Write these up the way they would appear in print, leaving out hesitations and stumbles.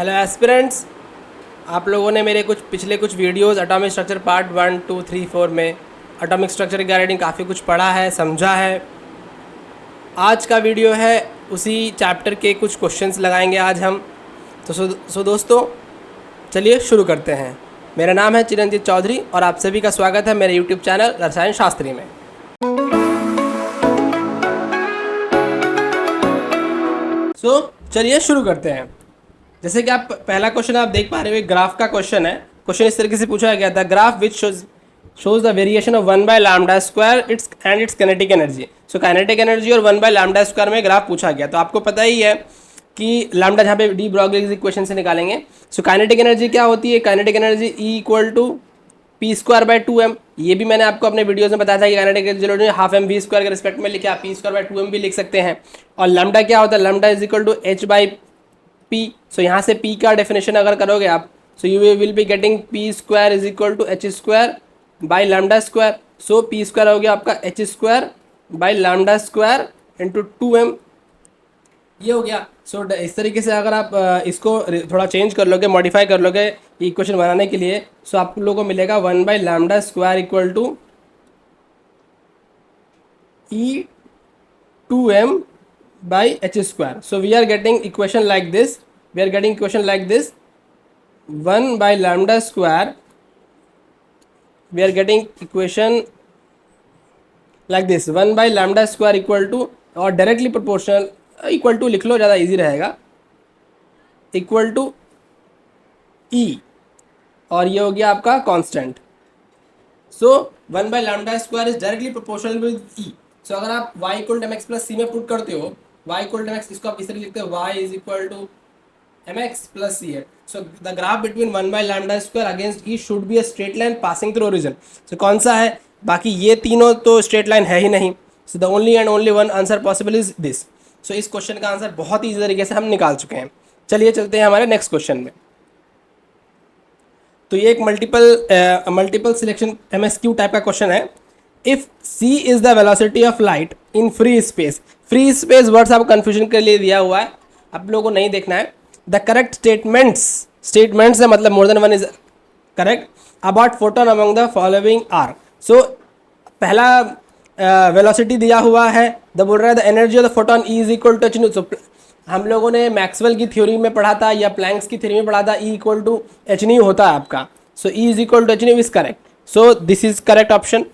Hello aspirants, आप लोगों ने मेरे पिछले कुछ वीडियोस एटॉमिक स्ट्रक्चर पार्ट 1, 2, 3, 4 में एटॉमिक स्ट्रक्चर के रिगार्डिंग काफ़ी कुछ पढ़ा है, समझा है। आज का वीडियो है उसी चैप्टर के कुछ क्वेश्चंस लगाएंगे आज हम। तो दोस्तों चलिए शुरू करते हैं। मेरा नाम है चिरंजीत चौधरी और आप सभी का स्वागत है मेरे यूट्यूब चैनल रसायन शास्त्री में। चलिए शुरू करते हैं। जैसे कि आप पहला क्वेश्चन आप देख पा रहे हो, ग्राफ का क्वेश्चन है। क्वेश्चन इस तरीके से पूछा गया था, graph which shows the variation of 1/λ² its kinetic energy. So kinetic energy और 1/λ² में ग्राफ पूछा गया। तो आपको पता ही है कि लैम्डा जहाँ पे डी ब्रॉगली इक्वेशन से निकालेंगे। सो काइनेटिक एनर्जी क्या होती है? Kinetic energy E equal to P²/2m। ये भी मैंने आपको अपने वीडियोस में बताया था कि kinetic energy half M V square के रिस्पेक्ट में लिखे आप P²/2m भी लिख सकते हैं। और लैम्डा क्या होता है? Lambda is equal to H/P। So यहाँ से P का डेफिनेशन अगर करोगे आप, so you will be getting P² is equal to H²/λ²। So P² हो गया आपका H²/λ² इंटू 2m, ये हो गया। सो इस तरीके से अगर आप इसको थोड़ा चेंज कर लोगे, मॉडिफाई कर लोगे इक्वेशन बनाने के लिए, सो आप लोगों को मिलेगा 1/λ² equal to E2m/h²। So we are getting equation like this, 1/λ², we are getting equation like this, 1/λ² equal to, और डायरेक्टली प्रोपोर्शनल इक्वल टू लिख लो, ज़्यादा इजी रहेगा, इक्वल टू E, और ये हो गया आपका constant. So 1/λ² is directly proportional with E। So अगर आप y equal to mx plus c में पुट करते हो, y इक्वल टू mx, इसको आप इस तरह लिखते हो, y is equal to mx plus c है। So the graph between 1/λ² against E should be a straight line passing through origin. So कौन सा है? बाकी ये तीनों तो स्ट्रेट लाइन है ही नहीं। So the only and only one answer possible is this. So इस क्वेश्चन का आंसर बहुत ही तरीके से हम निकाल चुके हैं। चलिए चलते हैं हमारे नेक्स्ट क्वेश्चन में। तो ये एक मल्टीपल सिलेक्शन MSQ टाइप का क्वेश्चन है। If c is the velocity of light in free space words आपको कंफ्यूजन के लिए दिया हुआ है, आप लोगों को नहीं देखना है। द करेक्ट स्टेटमेंट्स है, मतलब more than one is correct about photon among the following are. So पहला वेलोसिटी दिया हुआ है, बोल रहा है the energy of the photon E is equal to h nu. So हम लोगों ने मैक्सवेल की थ्योरी में पढ़ा था या प्लैंक्स की थ्योरी में पढ़ा था, E equal to h nu होता है आपका। So E is equal to h nu is correct. So this is correct option.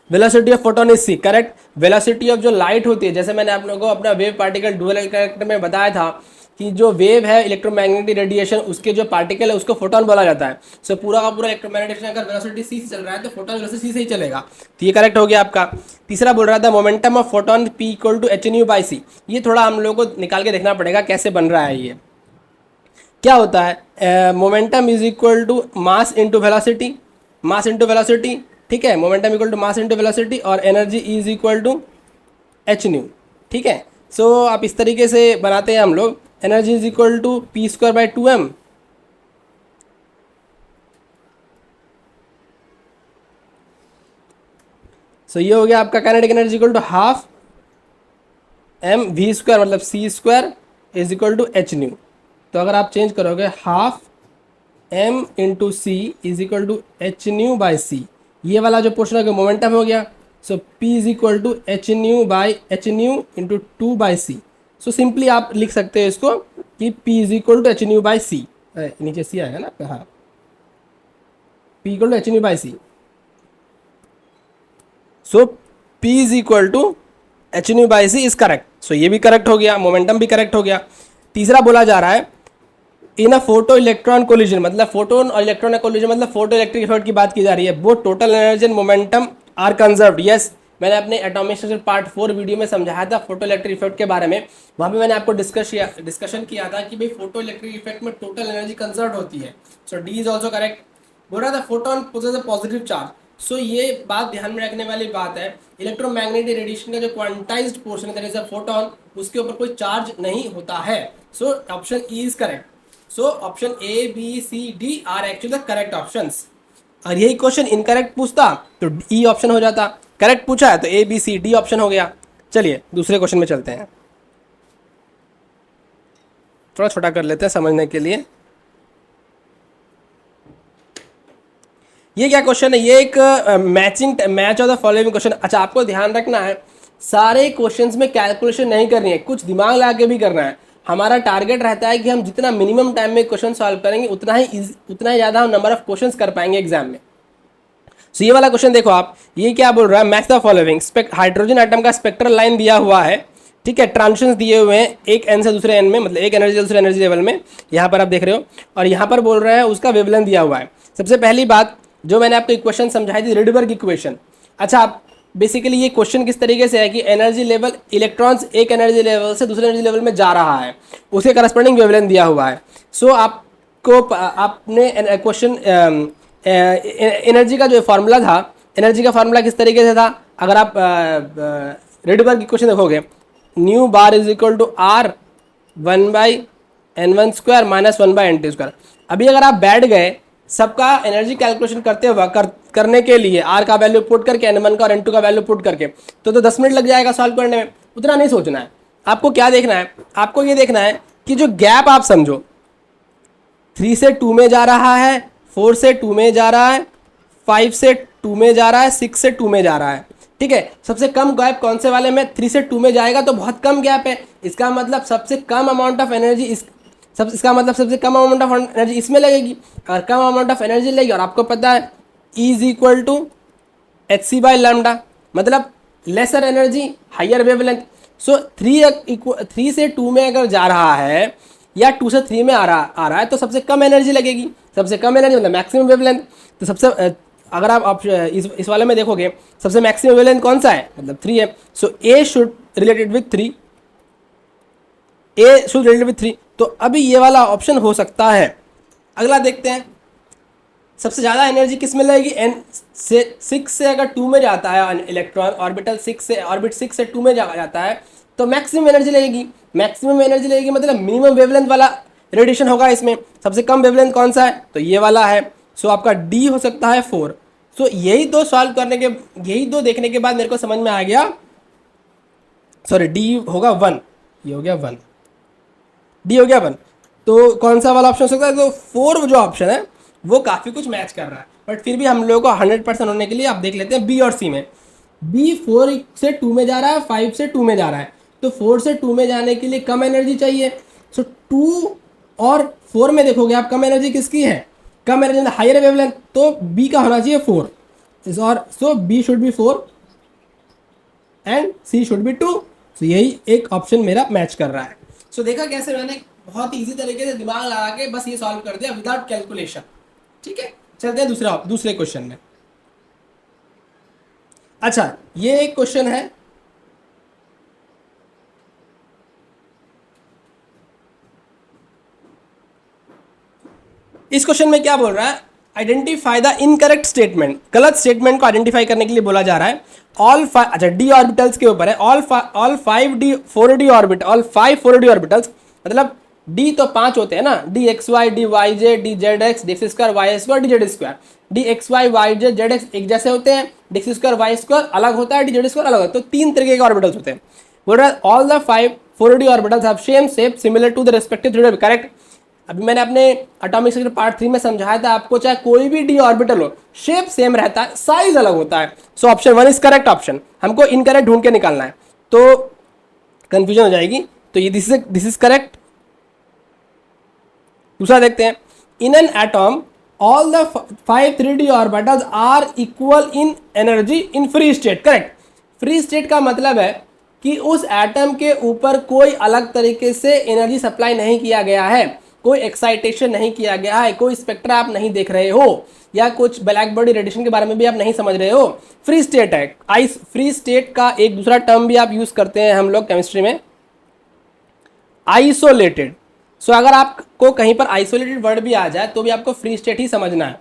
Velocity of photon is C, correct. Velocity of जो लाइट होती है, जैसे मैंने आप लोगों को अपना वेव पार्टिकल डुअल इफेक्ट में बताया था कि जो वेव है इलेक्ट्रोमैग्नेटिक रेडिएशन, उसके जो पार्टिकल है उसको फोटोन बोला जाता है। सो पूरा का पूरा इलेक्ट्रोमैग्नेटिक अगर वेलोसिटी सी से चल रहा है तो फोटोन वेलोसिटी सी से ही चलेगा। तो ये करेक्ट हो गया आपका। तीसरा बोल रहा था momentum of photon P equal to h/c। ये थोड़ा हम लोग को निकाल के देखना पड़ेगा कैसे बन रहा है। ये क्या होता है? Momentum is equal to mass into velocity, ठीक है। Momentum equal to mass into velocity, और एनर्जी इज इक्वल टू h/न्यू, ठीक है। सो आप इस तरीके से बनाते हैं हम लोग, energy is equal to P²/2m। So ये हो गया आपका kinetic energy equal to half mv², मतलब c² इज इक्वल टू h/न्यू। तो अगर आप चेंज करोगे, half m into c is equal to h/न्यू/c, ये वाला जो पोर्शन है मोमेंटम हो गया। So p is equal to h/न्यू इंटू 2/c। सो सिंपली आप लिख सकते हैं इसको कि p इज इक्वल टू h/न्यू/c, नीचे c आएगा ना, हाँ, p इक्वल टू h/न्यू/c। So p is equal to h/न्यू/c इज करेक्ट। सो ये भी करेक्ट हो गया, मोमेंटम भी करेक्ट हो गया। तीसरा बोला जा रहा है in a photo electron collision, मतलब फोटोन और इलेक्ट्रॉन कोलिजन, मतलब फोटो इलेक्ट्रिक इफेक्ट की बात की जा रही है। Both total energy and momentum are conserved. Yes, मैंने अपने एटॉमिक स्ट्रक्चर पार्ट 4 वीडियो में समझाया था फोटो इलेक्ट्रिक इफेक्ट के बारे में। वहाँ पे मैंने आपको डिस्कशन किया था कि भाई फोटो इलेक्ट्रिक इफेक्ट में टोटल एनर्जी कंजर्व होती है। So D is also correct. बोल रहा था photon possess a positive charge. So ये बात ध्यान में रखने वाली बात है, इलेक्ट्रोमैग्नेटिक रेडिएशन का जो क्वांटाइज्ड पोर्शन है दैट इज अ फोटोन, उसके ऊपर कोई चार्ज नहीं होता है। So option E is correct. So option A, B, C, D are actually the correct options. और यही क्वेश्चन इनकरेक्ट पूछता तो ई ऑप्शन हो जाता, करेक्ट पूछा है तो A, B, C, D option हो गया। चलिए दूसरे क्वेश्चन में चलते हैं। थोड़ा छोटा कर लेते हैं समझने के लिए। ये क्या क्वेश्चन है, ये एक match of the following question. अच्छा, आपको ध्यान रखना है सारे क्वेश्चंस में कैलकुलेशन नहीं करनी है, कुछ दिमाग लगा के भी करना है। हमारा टारगेट रहता है कि हम जितना मिनिमम टाइम में क्वेश्चन सॉल्व करेंगे उतना ही ज़्यादा हम नंबर ऑफ क्वेश्चंस कर पाएंगे एग्जाम में। सो ये वाला क्वेश्चन देखो आप, ये क्या बोल रहा है, match the following. Hydrogen atom का स्पेक्ट्रल लाइन दिया हुआ है, ठीक है, ट्रांजिशंस दिए हुए हैं एक एन से दूसरे एन में, मतलब एक एनर्जी दूसरे एनर्जी लेवल में, यहाँ पर आप देख रहे हो, और यहाँ पर बोल रहे हैं उसका वेवलेंथ दिया हुआ है। सबसे पहली बात जो मैंने आपको इक्वेशन समझाई थी, रिडबर्ग इक्वेशन। अच्छा, आप बेसिकली ये क्वेश्चन किस तरीके से है कि एनर्जी लेवल, इलेक्ट्रॉन्स एक एनर्जी लेवल से दूसरे एनर्जी लेवल में जा रहा है, उसके करस्पॉन्डिंग वेवलेंथ दिया हुआ है। सो आपको आपने क्वेश्चन एनर्जी का जो फार्मूला था, एनर्जी का फार्मूला किस तरीके से था, अगर आप रिडबर्ग इक्वेशन देखोगे, nu bar is equal to R 1/n1 square minus 1/n2 square. अभी अगर आप बैठ गए सबका एनर्जी कैलकुलेशन करते हुए करने के लिए आर का वैल्यू पुट करके n1 का और n2 का वैल्यू पुट करके, तो 10 मिनट लग जाएगा सॉल्व करने में। उतना नहीं सोचना है आपको। क्या देखना है आपको, ये देखना है कि जो गैप आप समझो, 3 से 2 में जा रहा है, 4 से 2 में जा रहा है, 5 से 2 में जा रहा है, 6 से 2 में जा रहा है, ठीक है। सबसे कम गैप कौन से वाले में, 3 से 2 में जाएगा तो बहुत कम गैप है, इसका मतलब सबसे कम अमाउंट ऑफ एनर्जी इसका मतलब सबसे कम अमाउंट ऑफ एनर्जी इसमें लगेगी। अगर कम अमाउंट ऑफ एनर्जी लगेगी, और आपको पता है E is equal to hc/λ, मतलब लेसर एनर्जी हायर वेवलेंथ। सो 3 से 2 में अगर जा रहा है या 2 से 3 में आ रहा है तो सबसे कम एनर्जी लगेगी। सबसे कम एनर्जी मतलब मैक्सिमम वेवलेंथ। तो सबसे अगर आप इस वाले में देखोगे, सबसे मैक्सिमम वेवलेंथ कौन सा है, मतलब 3 है। सो A should related with 3, A should related with 3। तो अभी ये वाला ऑप्शन हो सकता है। अगला देखते हैं, सबसे ज़्यादा एनर्जी किस में लगेगी, n से 6 से अगर 2 में जाता है इलेक्ट्रॉन, ऑर्बिट 6 से 2 में जाता है तो मैक्सिमम एनर्जी लगेगी। मैक्सिमम एनर्जी लगेगी मतलब मिनिमम वेवलेंथ वाला रेडिएशन होगा इसमें। सबसे कम वेवलेंथ कौन सा है, तो ये वाला है। सो आपका D हो सकता है 4। सो यही दो सॉल्व करने के, यही दो देखने के बाद मेरे को समझ में आ गया, सॉरी D होगा 1, ये हो गया 1, D हो गया 1। तो कौन सा वाला ऑप्शन हो सकता है, तो 4 जो ऑप्शन है वो काफ़ी कुछ मैच कर रहा है, बट फिर भी हम लोगों को 100% होने के लिए आप देख लेते हैं B और C में। B 4 से 2 में जा रहा है, 5 से 2 में जा रहा है, तो 4 से 2 में जाने के लिए कम एनर्जी चाहिए। सो 2 और 4 में देखोगे आप, कम एनर्जी किसकी है, कम एनर्जी हायर वेवलेंथ, तो B का होना चाहिए 4, और सो B should be 4 and C should be 2। सो यही एक ऑप्शन मेरा मैच कर रहा है। सो देखा कैसे मैंने बहुत ईजी तरीके से दिमाग लगा के बस ये सॉल्व कर दिया विदाउट कैलकुलेशन, ठीक है। चलते हैं दूसरे क्वेश्चन में। अच्छा, ये एक क्वेश्चन है, इस क्वेश्चन में क्या बोल रहा है, आइडेंटिफाई द इनकरेक्ट स्टेटमेंट। गलत स्टेटमेंट को आइडेंटिफाई करने के लिए बोला जा रहा है। अच्छा, डी ऑर्बिटल्स के ऊपर है। ऑल 5 4d ऑर्बिटल्स, मतलब डी तो 5 होते हैं ना, D X Y, D Y Z, D Z X, D X square, Y square, D Z square. D X Y, Y Z, Z X एक जैसे होते हैं, D X square, Y square अलग होता है, डी जेड स्क्वायर अलग होता है। तो 3 तरीके के ऑर्बिटल्स होते हैं। बोल रहा है all the 5 4d orbitals have same shape similar to the respective 3d। Correct. अभी मैंने अपने एटॉमिक स्ट्रक्चर पार्ट 3 में समझाया था आपको, चाहे कोई भी डी ऑर्बिटल हो, शेप सेम रहता है, साइज अलग होता है। So option 1 is correct option. हमको इनकरेक्ट ढूंढ के निकालना है, तो कंफ्यूजन हो जाएगी। तो ये दिस इज करेक्ट। दूसरा देखते हैं, in an atom all the 5 3d orbitals are equal in energy in free state. Correct. Free state का मतलब है कि उस एटम के ऊपर कोई अलग तरीके से एनर्जी सप्लाई नहीं किया गया है, कोई एक्साइटेशन नहीं किया गया है, कोई स्पेक्ट्रा आप नहीं देख रहे हो, या कुछ ब्लैक बॉडी रेडिएशन के बारे में भी आप नहीं समझ रहे हो। फ्री स्टेट है। फ्री स्टेट का एक दूसरा टर्म भी आप यूज करते हैं हम लोग केमिस्ट्री में, आइसोलेटेड। सो अगर आपको कहीं पर आइसोलेटेड वर्ड भी आ जाए तो भी आपको फ्री स्टेट ही समझना है।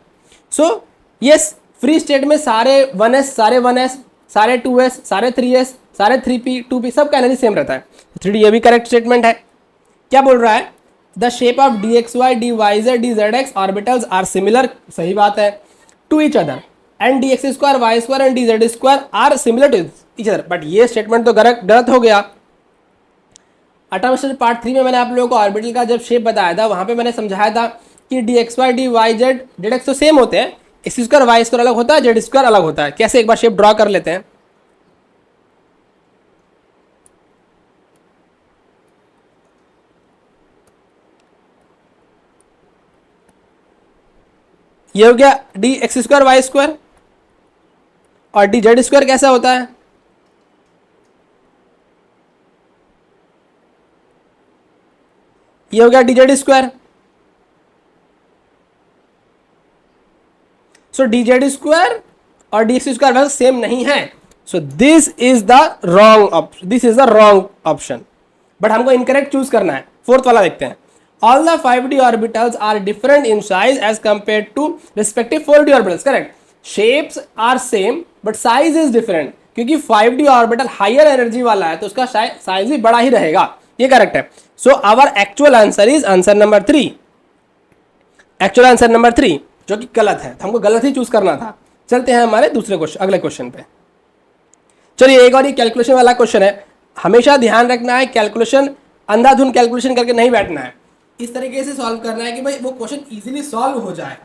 सो यस, फ्री स्टेट में सारे 1s, सारे 1s, सारे 2s, सारे 3s, सारे 3p, 2p सबका एनर्जी सेम रहता है। 3d ये भी करेक्ट स्टेटमेंट है। क्या बोल रहा है, the shape of dxy, dyz, dzx orbitals are similar, सही बात है, to each other, and dx square, y square and dz square are similar to each other. But ये स्टेटमेंट तो गलत हो गया। एटॉमिक स्ट्रक्चर पार्ट 3 में मैंने आप लोगों को ऑर्बिटल का जब शेप बताया था, वहाँ पे मैंने समझाया था कि D X Y D Y Z Z X तो सेम होते हैं, एक्स स्क्वायर वाई स्क्वायर अलग होता है, जेड स्क्वायर अलग होता है। कैसे, एक बार शेप ड्रॉ कर लेते हैं। ये हो गया D X square Y square, और डी जेड स्क्वायर कैसा होता है, ये हो गया D Z square. So D Z square और डी एक्स स्क्वायर वैसे सेम नहीं है। So this is the wrong option, this is the wrong option, but हमको इनकरेक्ट चूज करना है। फोर्थ वाला देखते हैं। All the 5D orbitals are different in size as compare to respective 4D orbitals. Correct, shapes are same but size is different, क्योंकि 5D orbital higher energy वाला है तो उसका साइज भी बड़ा ही रहेगा। ये करेक्ट है। So our actual answer is answer number 3, actual answer number 3, जो कि गलत है, हमको गलत ही चूज करना था। चलते हैं हमारे दूसरे क्वेश्चन, अगले क्वेश्चन पे। चलिए, एक और ये कैलकुलेशन वाला क्वेश्चन है। हमेशा ध्यान रखना है, कैलकुलेशन अंधाधुन कैलकुलेशन करके नहीं बैठना है, इस तरीके से सॉल्व करना है कि भाई वो क्वेश्चन इजीली सॉल्व हो जाए।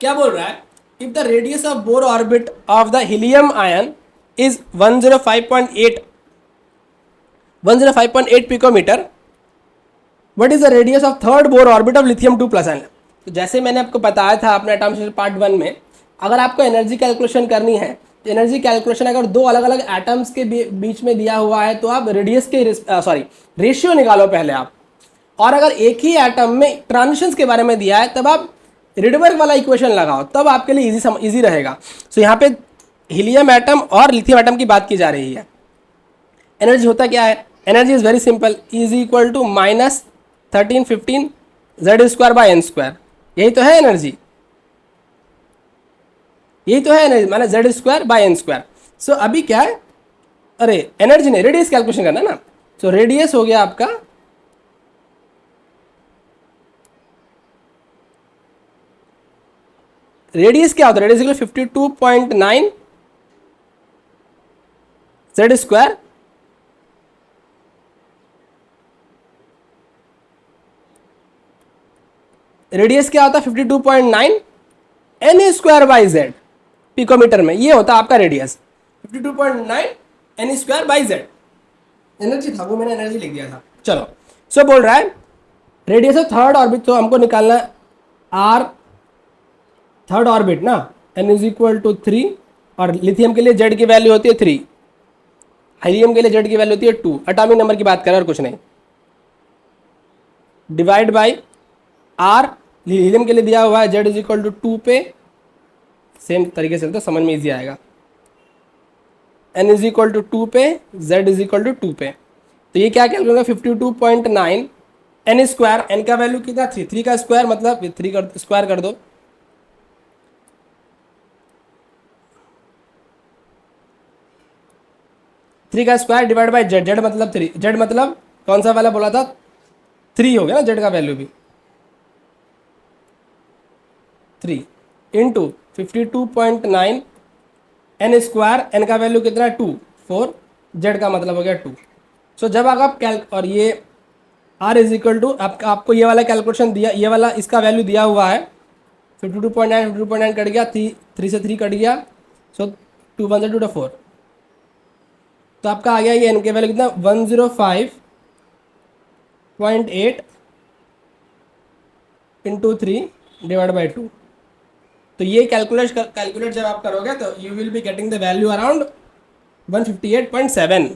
क्या बोल रहा है, if the radius of Bohr orbit of the helium ion is 105.8 picometre, what is the radius of third Bohr orbit of lithium 2+ ion. तो जैसे मैंने आपको बताया था अपने एटॉमिक स्ट्रक्चर पार्ट 1 में, अगर आपको एनर्जी कैलकुलेशन करनी है तो एनर्जी कैलकुलेशन अगर दो अलग अलग एटम्स के बीच में दिया हुआ है तो आप रेडियस के रेशियो निकालो पहले आप, और अगर एक ही एटम में ट्रांजिशंस के बारे में दिया है तब आप रिडबर्ग वाला इक्वेशन लगाओ, तब आपके लिए इजी रहेगा। सो यहाँ पे हीलियम एटम और लिथियम एटम की बात की जा रही है। एनर्जी होता क्या है, energy is very simple, is equal to -1315 Z square by N square. यही तो है एनर्जी, यही तो है एनर्जी, माना Z square by N square. So अभी क्या है, अरे एनर्जी नहीं, रेडियस कैलकुलेशन करना ना। सो रेडियस हो गया आपका रेडियस क्या होता है, रेडियस 52.9 जेड स्क्वायर रेडियस क्या होता है 52.9 N square by Z picometre में, ये होता है आपका radius 52.9 N square by Z. Energy था वो, मैंने एनर्जी लिख दिया था। चलो, सो बोल रहा है रेडियस ऑफ थर्ड ऑर्बिट, तो हमको निकालना है आर थर्ड ऑर्बिट ना, एन इज इक्वल टू 3, और लिथियम के लिए जेड की वैल्यू होती है 3, हीलियम के लिए जेड की वैल्यू होती है 2, एटॉमिक नंबर की बात करें और कुछ नहीं, डिवाइड बाई आर, हीलियम के लिए दिया हुआ है जेड इज इक्वल टू 2 पे, सेम तरीके से तो समझ में इजी आएगा, एन इज इक्वल टू 2 पे, जेड इज इक्वल टू 2 पे। तो ये क्या कैलकुलेट होगा 52.9 एन स्क्वायर, एन का वैल्यू कितना 3 का स्क्वायर, मतलब 3 का स्क्वायर कर दो, थ्री का square divide by Z, Z मतलब 3, जेड मतलब कौन सा वाला बोला था 3 हो गया ना, जेड का वैल्यू भी 3 इंटू 52.9 एन स्क्वायर, एन का वैल्यू कितना 2, 4, जेड का मतलब हो गया 2। सो जब आप और ये आर इज इक्वल टू आपको ये वाला कैलकुलेशन दिया, ये वाला इसका वैल्यू दिया हुआ है 52.9 कट गया, 3 से 3 कट गया, सो 2 1 से 2 4, तो आपका आ गया ये एन के वैल्यू कितना 105.8 इंटू 3 डिवाइड बाई 2। तो ये कैलकुलेट जब आप करोगे तो you will be getting the value around 158.7।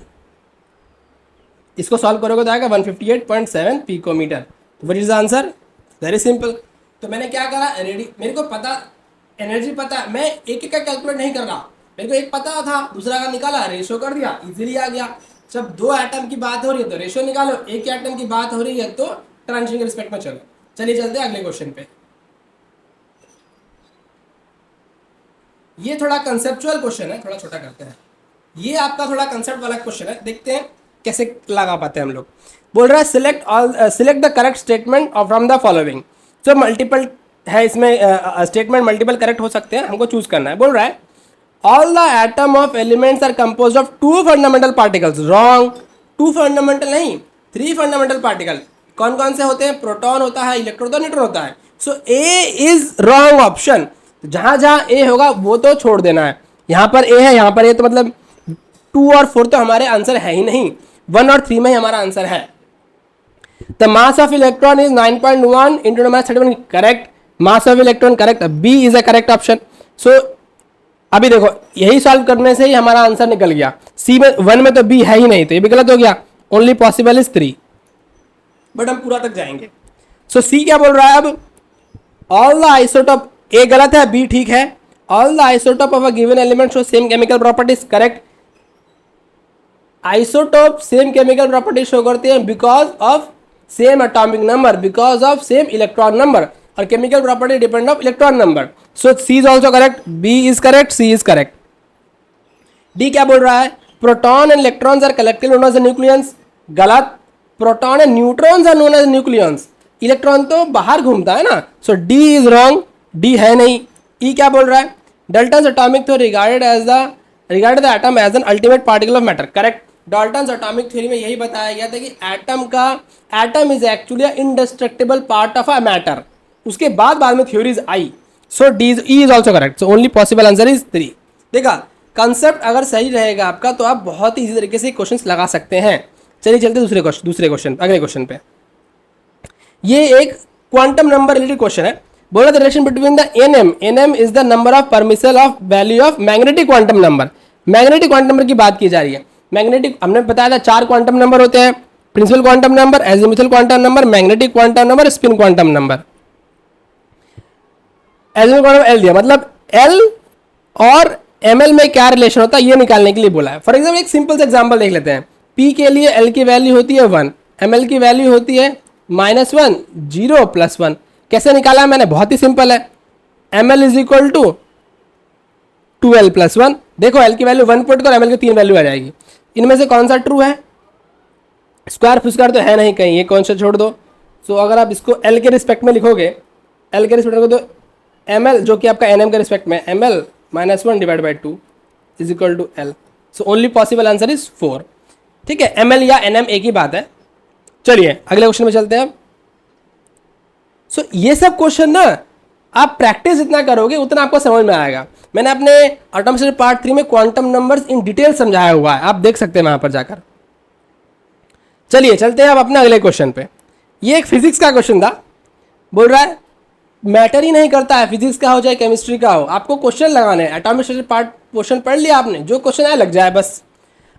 इसको सॉल्व करोगे तो आएगा 158.7 picometre. What is the answer, very simple. तो मैंने क्या करा, मेरे को पता एनर्जी पता, मैं एक का कैलकुलेट नहीं कर रहा, मेरे को एक पता था, दूसरा का निकाला, रेशो कर दिया, इजीली आ गया। जब दो एटम की बात हो रही है तो रेशो निकालो, एक एटम की बात हो रही है तो ट्रांजिशन के रिस्पेक्ट में चलो। चलिए चलते हैं अगले क्वेश्चन पे। ये थोड़ा कंसेप्चुअल क्वेश्चन है, थोड़ा छोटा करते हैं। ये आपका थोड़ा कंसेप्ट वाला क्वेश्चन है, देखते हैं कैसे लगा पाते हैं हम लोग। बोल रहा है select the correct statement from the following. जो मल्टीपल है इसमें स्टेटमेंट मल्टीपल करेक्ट हो सकते हैं, हमको चूज करना है। बोल रहा है all the atom of elements are composed of 2 fundamental particles, wrong. 2 fundamental नहीं, 3 फंडामेंटल पार्टिकल। कौन कौन से होते हैं? प्रोटॉन होता है, इलेक्ट्रॉन होता है, न्यूट्रॉन होता है। सो ए इज रॉन्ग ऑप्शन। जहां जहां ए होगा वो तो छोड़ देना है। यहाँ पर ए है, यहाँ पर ए, तो मतलब 2 और 4 तो हमारे आंसर है ही नहीं, 1 और 3 में ही हमारा आंसर है। The mass of electron is 9.1 into mass 31, correct. Mass of electron correct, B is a correct option. So अभी देखो यही सॉल्व करने से ही हमारा आंसर निकल गया। सी में 1 में तो बी है ही नहीं, तो ये भी गलत हो गया। ओनली पॉसिबल इज 3, बट हम पूरा तक जाएंगे। सो सी क्या बोल रहा है अब? ऑल द आइसोटोप, ए गलत है, बी ठीक है। All the isotope of a given element show same chemical properties, correct. Isotope same chemical property show करते हैं because of same atomic number, because of same electron number, और chemical property depend of electron number. So C is also correct, B is correct, C is correct. D क्या बोल रहा है? Proton and electrons are collectively known as nucleons, गलत। Proton and neutrons are known as nucleons, electron तो बाहर घूमता है ना। So D is wrong, D है नहीं। ई क्या बोल रहा है? Dalton's atomic theory regarded the atom as an ultimate particle of matter, correct. Dalton's atomic theory में यही बताया गया था कि atom is actually indestructible part of a matter. उसके बाद में थ्योरीज आई। So D is also correct. So only possible answer is 3। देखा, कंसेप्ट अगर सही रहेगा आपका तो आप बहुत ही इजी तरीके से क्वेश्चंस लगा सकते हैं। चलिए चलते दूसरे क्वेश्चन, अगले क्वेश्चन पे। ये एक क्वांटम नंबर रिलेटेड क्वेश्चन है। बोला the relation between the n m is the number of permissible of value of magnetic quantum number. Magnetic quantum number की बात की जा रही है। मैग्नेटिक हमने बताया था 4 क्वांटम नंबर होते हैं, principal quantum number, azimuthal quantum number, magnetic quantum number, spin quantum number. Azimuthal quantum L दिया, मतलब एल और एमएल में क्या रिलेशन होता है ये निकालने के लिए बोला है। फॉर एग्जाम्पल एक सिंपल से एग्जाम्पल देख लेते हैं। पी के लिए एल की वैल्यू होती है 1, एमएल की वैल्यू होती है -1, 0 + 1। कैसे निकाला है मैंने? बहुत ही सिंपल है। ml is equal to 2l + 1। देखो एल की वैल्यू 1 पुट करो, एमएल की 3 वैल्यू आ जाएगी। इनमें से कौन सा ट्रू है? स्क्वायर फुस्क्वायर तो है नहीं कहीं, ये कौन सा छोड़ दो। सो अगर आप इसको एल के रिस्पेक्ट में लिखोगे, एल के रिस्पेक्ट में तो एमएल जो कि आपका एनएम के रिस्पेक्ट में, ml -1 / 2 is equal to L. So only possible answer is 4। ठीक है, ml या nm एक ही बात है। चलिए अगले क्वेश्चन में चलते हैं। सो ये सब क्वेश्चन ना आप प्रैक्टिस जितना करोगे उतना आपको समझ में आएगा। मैंने अपने एटॉमिक पार्ट 3 में क्वांटम नंबर्स इन डिटेल समझाया हुआ है, आप देख सकते हैं वहां पर जाकर। चलिए चलते हैं अब अपने अगले क्वेश्चन पे। ये एक फिजिक्स का क्वेश्चन था। बोल रहा है मैटर ही नहीं करता है फिजिक्स का हो चाहे केमिस्ट्री का हो, आपको क्वेश्चन लगाने हैं। एटॉमिक पार्ट क्वेश्चन पढ़ लिया आपने, जो क्वेश्चन आया लग जाए बस।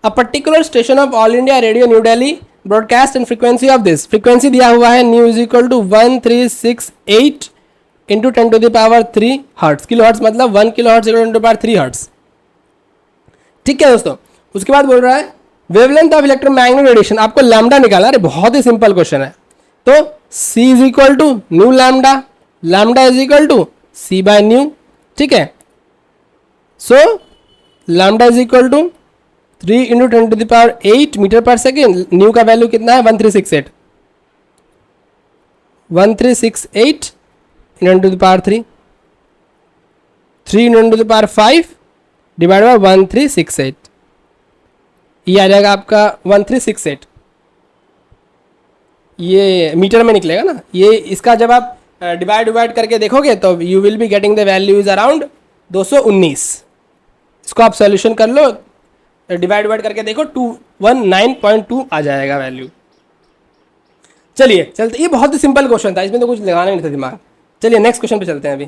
A particular station of All India Radio New Delhi broadcast and frequency of this, frequency दिया हुआ है nu is equal to 1368 into 10⁻³ hertz. Kilo hertz मतलब 1 किलो हर्ट्स 10⁻³ हर्ट्स। ठीक है दोस्तों, उसके बाद बोल रहा है वेवलेंथ ऑफ इलेक्ट्रोमैग्नेटिक रेडिएशन, आपको लैम्डा निकाला। अरे बहुत ही सिंपल क्वेश्चन है। तो C is equal to nu lambda, lambda is equal to C/न्यू। ठीक है, so lambda is equal to 3 into 10⁸ metre per second. Nu का वैल्यू कितना है? 1368 × 10⁻3 3 × 10⁵ डिवाइड बाय 1368, ये आ जाएगा आपका 1368। ये मीटर में निकलेगा ना। ये इसका जब आप डिवाइड करके देखोगे तो you will be getting the value is around 219। इसको आप सॉल्यूशन कर लो, डिवाइड करके देखो 219.2 आ जाएगा वैल्यू। चलिए चलते, ये बहुत ही सिंपल क्वेश्चन था, इसमें तो कुछ लगाना नहीं था दिमाग। चलिए नेक्स्ट क्वेश्चन पे चलते हैं अभी।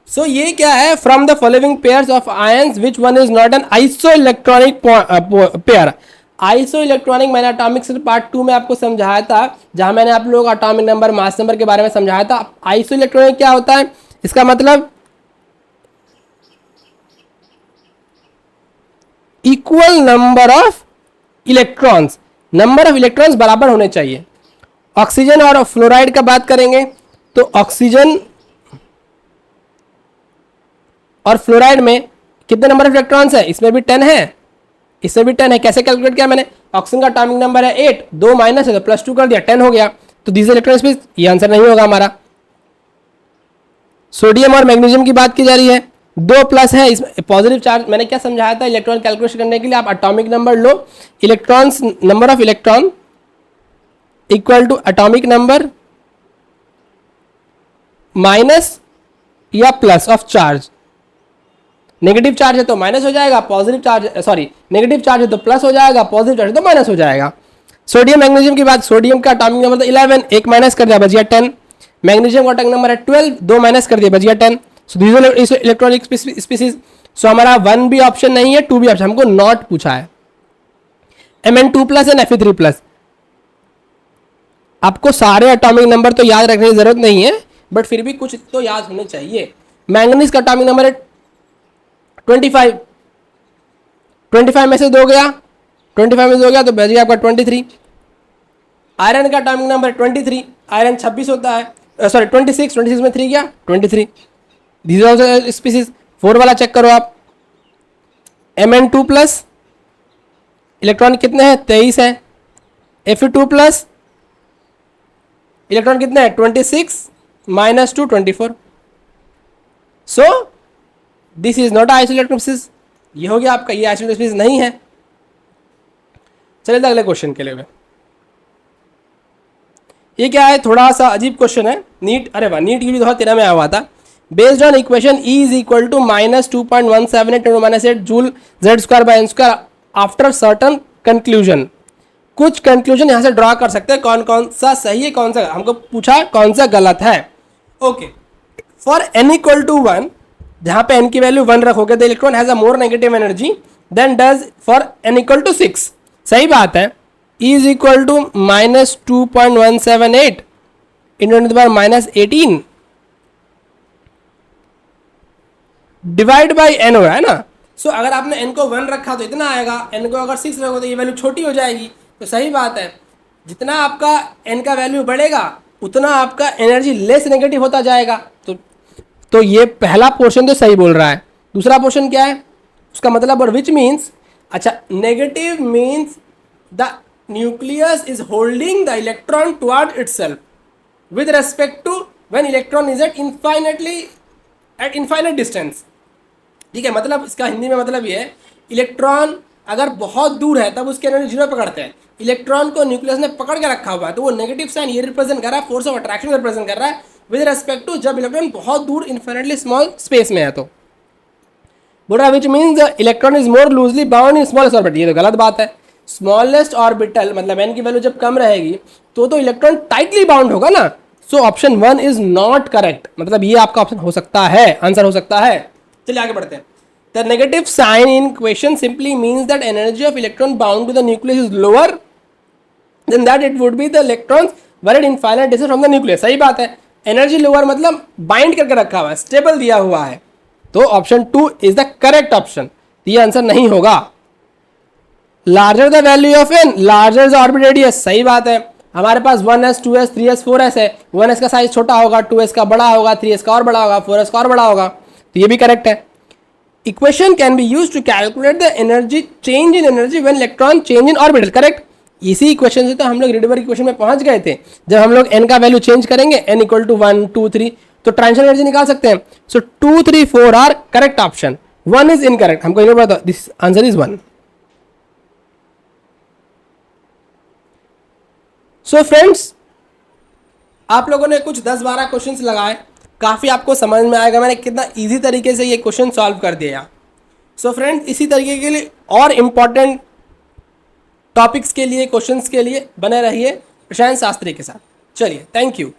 सो ये क्या है? From the following pairs of ions which one is not an iso electronic pair. Iso electronic मैंने एटॉमिक पार्ट 2 में आपको समझाया था, जहां मैंने आप लोग एटॉमिक नंबर मास नंबर के बारे में समझाया था। आइसो इलेक्ट्रॉनिक क्या होता है? इसका मतलब equal number of electrons, number of electrons बराबर होने चाहिए। ऑक्सीजन और फ्लोराइड का बात करेंगे तो ऑक्सीजन और फ्लोराइड में कितने नंबर ऑफ इलेक्ट्रॉन्स है? इसमें भी 10 है, इसमें भी 10 है। कैसे कैलकुलेट किया मैंने? ऑक्सीजन का एटॉमिक नंबर है 8, 2 माइनस है तो +2 कर दिया, 10 हो गया। तो दिस इलेक्ट्रॉन स्पेस, ये आंसर नहीं होगा हमारा। सोडियम और मैग्नीशियम की बात की जा रही है दो प्लस है इसमें पॉजिटिव चार्ज। मैंने क्या समझाया था, इलेक्ट्रॉन कैलकुलेशन करने के लिए आप एटॉमिक नंबर लो, electrons number of electron equal to atomic number minus या plus of charge. Negative charge है तो माइनस हो जाएगा, positive charge sorry negative charge है तो प्लस हो जाएगा, पॉजिटिव चार्ज है तो माइनस हो जाएगा। सोडियम मैग्नीशियम की बात, सोडियम का एटॉमिक नंबर तो 11, एक माइनस कर दिया बच गया 10। मैग्नीशियम का एटॉमिक नंबर है 12, दो माइनस कर दिया बच गया 10। So these electronic species. So हमारा 1 भी ऑप्शन नहीं है, 2 भी ऑप्शन, हमको नॉट पूछा है। Mn2+ and Fe3+। आपको सारे एटॉमिक नंबर तो याद रखने की जरूरत नहीं है, बट फिर भी कुछ तो याद होने चाहिए। मैंगनीज का एटॉमिक नंबर है 25, 25 में से 2 गया, 25 में से 2 गया तो बच गया आपका 23। आयरन का एटॉमिक नंबर 23, आयरन 26 होता है, सॉरी 26, 26 में 3 गया 23। These are species. 4 वाला चेक करो आप, Mn2+, इलेक्ट्रॉन कितने हैं 23 है। Fe2+, इलेक्ट्रॉन कितने हैं 26 - 2 24। सो this is not isolated species. ये हो गया आपका, ये आइसोलेटेड स्पीसीज नहीं है। चलिए अगले क्वेश्चन के लिए। ये क्या है, थोड़ा सा अजीब क्वेश्चन है। नीट, अरे वाह, नीट यूजी 2013 में आया हुआ था। Based on equation E is equal to -2.178 × -8 joule Z²/n² after certain conclusion. कुछ कंक्लूजन यहां से ड्रॉ कर सकते हैं, कौन कौन सा सही है कौन सा, हमको पूछा कौन सा गलत है। Okay, for n equal to 1, जहां पे n की वैल्यू 1 रखोगे the electron has a more negative energy than does for n equal to 6। सही बात है। E is equal to -2.178 × 10⁻18 divide by n हो रहा है ना। सो अगर आपने n को 1 रखा तो इतना आएगा, n को अगर 6 रखो तो ये वैल्यू छोटी हो जाएगी। तो सही बात है, जितना आपका n का वैल्यू बढ़ेगा उतना आपका एनर्जी लेस नेगेटिव होता जाएगा। तो ये पहला पोर्शन तो सही बोल रहा है। दूसरा पोर्शन क्या है उसका मतलब, और विच मीन्स, अच्छा negative means the nucleus is holding the electron toward itself with respect to when electron is at infinite distance. ठीक है, मतलब इसका हिंदी में मतलब ये है, इलेक्ट्रॉन अगर बहुत दूर है तब उसकी एनर्जी 0 पकड़ते हैं। इलेक्ट्रॉन को न्यूक्लियस ने पकड़ के रखा हुआ है तो वो नेगेटिव साइन ये रिप्रेजेंट कर रहा है, फोर्स ऑफ अट्रैक्शन रिप्रेजेंट कर रहा है विद रेस्पेक्ट टू जब इलेक्ट्रॉन बहुत दूर इन्फिनिटली स्मॉल स्पेस में है। तो बोल रहा है which means the electron is more loosely bound in smallest orbital. ये तो गलत बात है। स्मॉलेस्ट ऑर्बिटल मतलब n की वैल्यू जब कम रहेगी तो इलेक्ट्रॉन टाइटली बाउंड होगा ना। So option 1 is not correct, मतलब ये आपका ऑप्शन हो सकता है, आंसर हो सकता है। चलिए आगे बढ़ते हैं। The negative sign in question simply means that energy of electron bound to the nucleus is lower than that it would be the electrons were at infinite distance from the nucleus। सही बात है, energy lower मतलब bind करके रखा हुआ है, stable दिया हुआ है। तो option 2 is the correct option, ये आंसर नहीं होगा। Larger the value of n larger the orbit radius. सही बात है, हमारे पास 1s 2s 3s 4s है। 1s का साइज छोटा होगा, 2s का बड़ा होगा, 3s का और बड़ा होगा, 4s का और बड़ा होगा। तो ये भी करेक्ट है। Equation can be use to calculate the energy change in energy when electron change in orbital. Correct, इसी इक्वेशन से तो हम लोग रिडबर इक्वेशन में पहुंच गए थे। जब हम लोग n का वैल्यू चेंज करेंगे n इक्वल टू 1 2 3 तो ट्रांजिशन एनर्जी निकाल सकते हैं। So 2 3 4 are correct option, 1 is incorrect. हमको ये पता, this answer is 1। So friends, आप लोगों ने कुछ 10-12 क्वेश्चंस लगाए, काफ़ी आपको समझ में आएगा मैंने कितना इजी तरीके से ये क्वेश्चन सॉल्व कर दिया। सो फ्रेंड्स, इसी तरीके के लिए और इम्पॉर्टेंट टॉपिक्स के लिए, क्वेश्चंस के लिए बने रहिए प्रशांत शास्त्री के साथ। चलिए, थैंक यू।